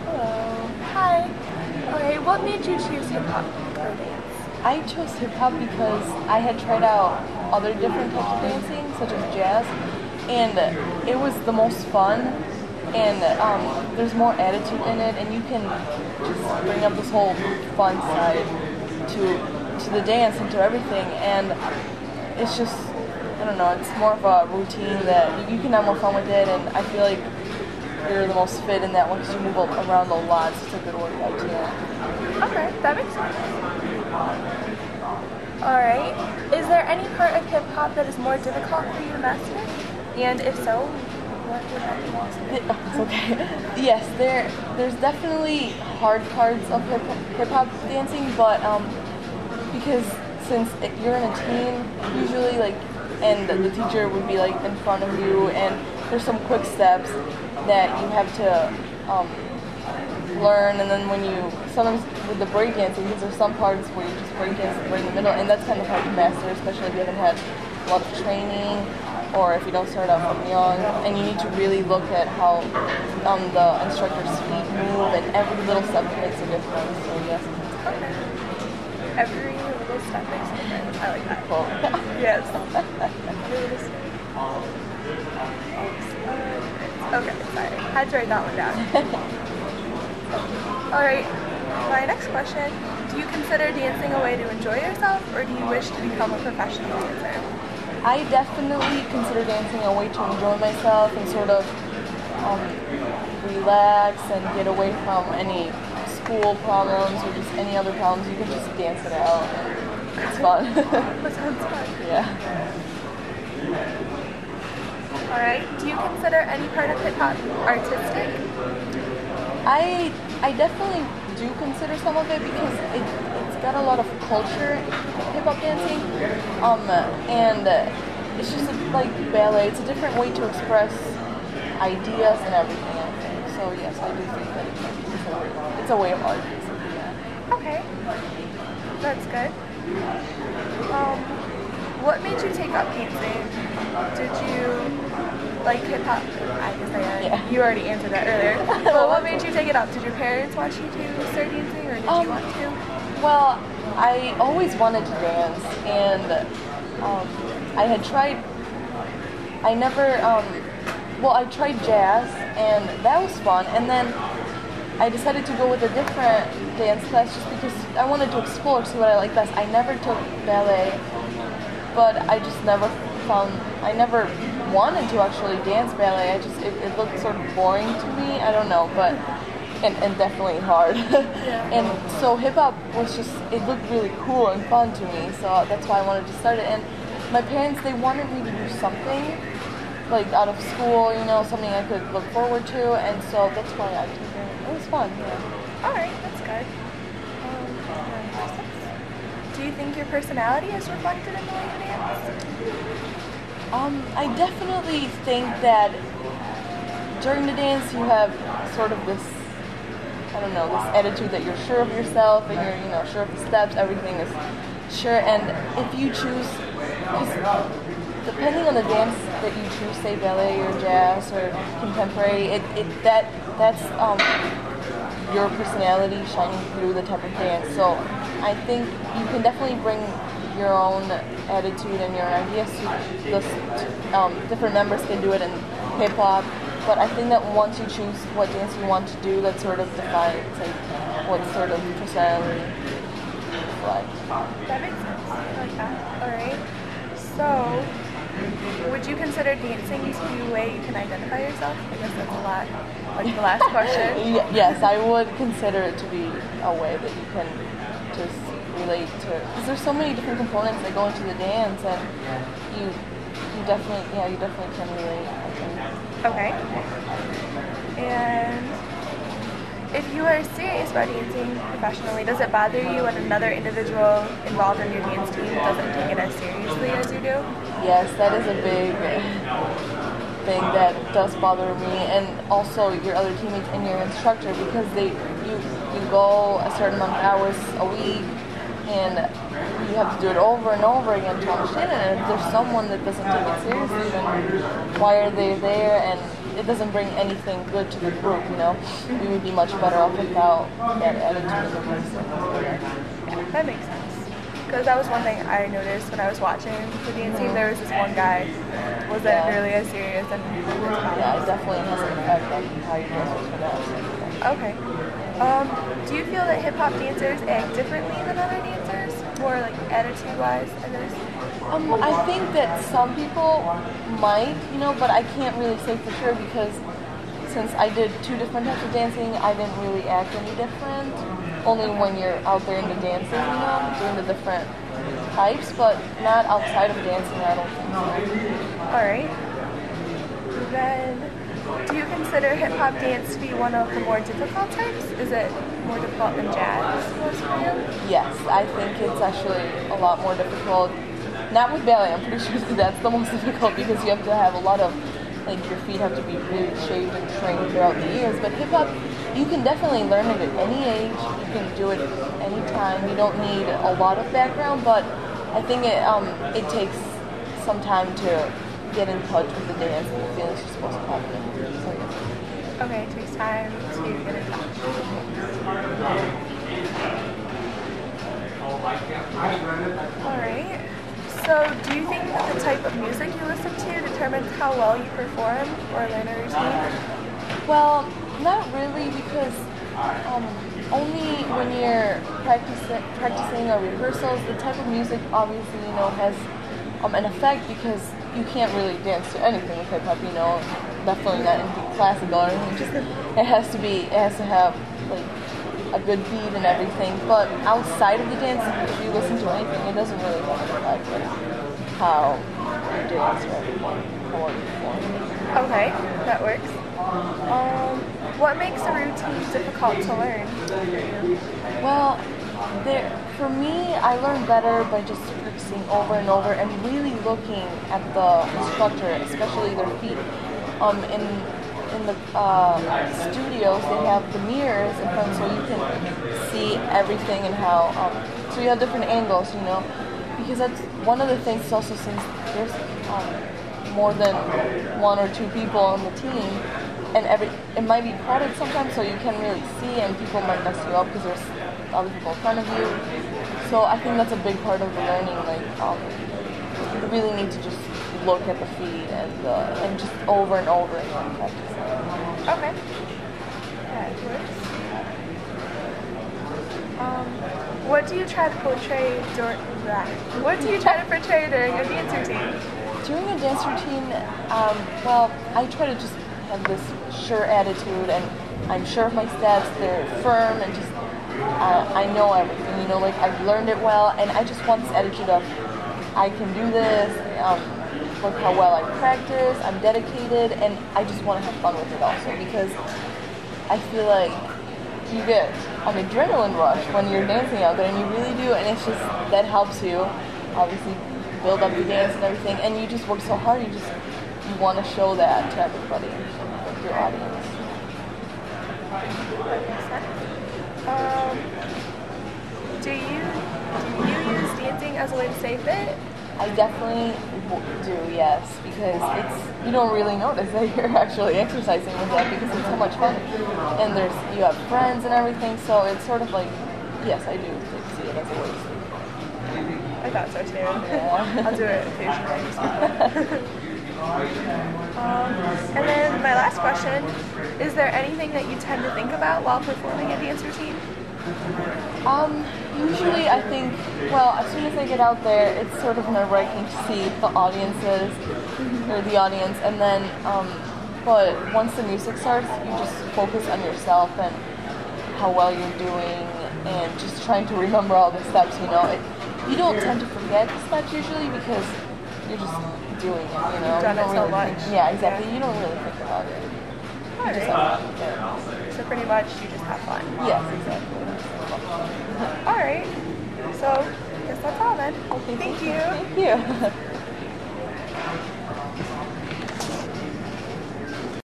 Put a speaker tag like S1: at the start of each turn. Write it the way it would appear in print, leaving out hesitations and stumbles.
S1: Hello. Hi. Okay, what made you choose hip hop or dance?
S2: I chose hip hop because I had tried out other different types of dancing, such as jazz, and it was the most fun. And there's more attitude in it, and you can just bring up this whole fun side to the dance and to everything. And it's just, I don't know, it's more of a routine that you can have more fun with it. And I feel like you're the most fit in that one because you move around a lot. So it's a good workout too.
S1: Okay, that makes sense. Alright, is there any part of hip hop that is more difficult for you to master? And if so, what would that be?
S2: It's okay. Yes, there's definitely hard parts of hip hop dancing, but because since you're in a team, usually and the teacher would be in front of you, and there's some quick steps that you have to learn, and then sometimes with the breakdancing, because there's some parts where you just breakdance right in the middle, and that's kind of hard to master, especially if you haven't had a lot of training, or if you don't start out from young, and you need to really look at how the instructor's feet move, and every little step makes a difference. So yes.
S1: Okay. Every little step makes a difference. I like that.
S2: Cool.
S1: Yes. Okay, sorry. Had to write that one down. Alright, my next question. Do you consider dancing a way to enjoy yourself, or do you wish to become a professional dancer?
S2: I definitely consider dancing a way to enjoy myself and sort of relax and get away from any school problems or just any other problems. You can just dance it out. It's fun.
S1: That sounds fun.
S2: Yeah.
S1: Alright, do you consider any part of hip hop artistic?
S2: I definitely do consider some of it because it's got a lot of culture, hip hop dancing, and it's just like ballet. It's a different way to express ideas and everything, I think. So yes, I do think that it's a way of art, basically. Yeah.
S1: Okay, that's good. What made you take up dancing? Did you like hip hop? I guess
S2: Yeah.
S1: You already answered that earlier. But what made you take it up? Did your parents want you to start dancing, or did you want to?
S2: Well, I always wanted to dance, and I had tried. I never. I tried jazz, and that was fun. And then I decided to go with a different dance class just because I wanted to explore, see what I like best. I never took ballet, but I just never wanted to actually dance ballet. It looked sort of boring to me. I don't know, but and definitely hard.
S1: Yeah.
S2: And so hip hop it looked really cool and fun to me. So that's why I wanted to start it. And my parents, they wanted me to do something out of school, something I could look forward to, and so that's why I took it. It was fun. Yeah.
S1: All right, that's good. Do you think your personality is reflected in the way you dance?
S2: I definitely think that during the dance you have sort of this, this attitude that you're sure of yourself and you're, sure of the steps, everything is sure. And if you choose, depending on the dance that you choose, say ballet or jazz or contemporary, that's your personality shining through the type of dance. So I think you can definitely bring your own attitude and your ideas to the different members can do it in hip hop, but I think that once you choose what dance you want to do, that sort of defines what sort of personality you reflect.
S1: That makes sense. I like that. Alright. So, would you consider dancing to be a way you can identify yourself? I guess that's a lot, the last question.
S2: Yes, I would consider it to be a way that you can just relate to, because there's so many different components that go into the dance, and you definitely can relate, I think.
S1: Okay. And if you are serious about dancing professionally, does it bother you when another individual involved in your dance team doesn't take it as seriously as you do?
S2: Yes, that is a big thing that does bother me, and also your other teammates and your instructor, because you go a certain amount of hours a week, and you have to do it over and over again to understand it. And if there's someone that doesn't take it seriously, then why are they there? And it doesn't bring anything good to the group, you know? We would be much better off without that attitude of person.
S1: Yeah, that makes sense. Because that was one thing I noticed when I was watching the dancing. There was this one guy who wasn't really as serious and
S2: yeah, it definitely has an effect on how you dress for that.
S1: Okay. Do you feel that hip hop dancers act differently than other dancers? More like attitude wise, I guess?
S2: I think that some people might, you know, but I can't really say for sure because since I did 2 different types of dancing, I didn't really act any different. Only when you're out there in the dancing, you know, doing the different types, but not outside of dancing, I don't think so.
S1: Alright. Then, do you consider hip-hop dance to be one of the more difficult types? Is it more difficult than jazz?
S2: Yes, I think it's actually a lot more difficult. Not with ballet, I'm pretty sure that's the most difficult because you have to have a lot of, like your feet have to be really shaved and trained throughout the years. But hip-hop, you can definitely learn it at any age. You can do it any time. You don't need a lot of background, but I think it takes some time to get in touch with the dance and the feelings you're supposed to have in it. So, yeah.
S1: Okay, it takes time to get in touch. Alright. So, do you think that the type of music you listen to determines how well you perform or learn a routine?
S2: Well, not really because only when you're practicing or rehearsals, the type of music obviously, you know, has an effect because you can't really dance to anything with hip hop, you know, definitely not anything classical or anything. Just it has to have like a good beat and everything. But outside of the dance, if you listen to anything, it doesn't really have an effect like how you dance or everything, how well you perform.
S1: Okay, that works. What makes a routine difficult to learn?
S2: Well, for me, I learn better by just practicing over and over and really looking at the instructor, especially their feet. In the studios, they have the mirrors in front, so you can see everything and how. So you have different angles, you know, because that's one of the things. Also, since there's more than 1 or 2 people on the team, and it might be crowded sometimes, so you can't really see, and people might mess you up because there's other people in front of you. So I think that's a big part of the learning. Like you really need to just look at the feet and just over and over again practice.
S1: Okay. That works. What do you try to portray during a dance routine?
S2: During a dance routine, well, I try to just have this sure attitude, and I'm sure of my steps. They're firm, and just I know everything. You know, like I've learned it well, and I just want this attitude of I can do this. Look how well I practice. I'm dedicated, and I just want to have fun with it also because I feel like you get an adrenaline rush when you're dancing out there, and you really do, and it's just that helps you obviously build up the dance and everything, and you just work so hard. You want to show that to everybody, like your audience.
S1: Do you use dancing as a way to stay fit?
S2: I definitely do, yes, because you don't really notice that you're actually exercising with that because it's so much fun, and you have friends and everything, so it's sort of like, yes, I do see it as a way to stay fit.
S1: I thought so too.
S2: Yeah.
S1: I'll do it occasionally. And then my last question, is there anything that you tend to think about while performing a dance routine?
S2: Usually I think, well, as soon as I get out there, it's sort of nerve-wracking to see the audiences, or the audience, and then, but once the music starts, you just focus on yourself and how well you're doing, and just trying to remember all the steps, you know. You don't tend to forget the steps usually because you're just doing it, you know.
S1: You've done
S2: you don't
S1: it so
S2: really
S1: much.
S2: think, yeah, exactly. Yeah. You don't really think about it.
S1: All right.
S2: Just have fun. Yeah.
S1: So pretty much you just have fun.
S2: Yes, exactly.
S1: All right. So I guess that's all then.
S2: Okay,
S1: Thank you.
S2: Thank you.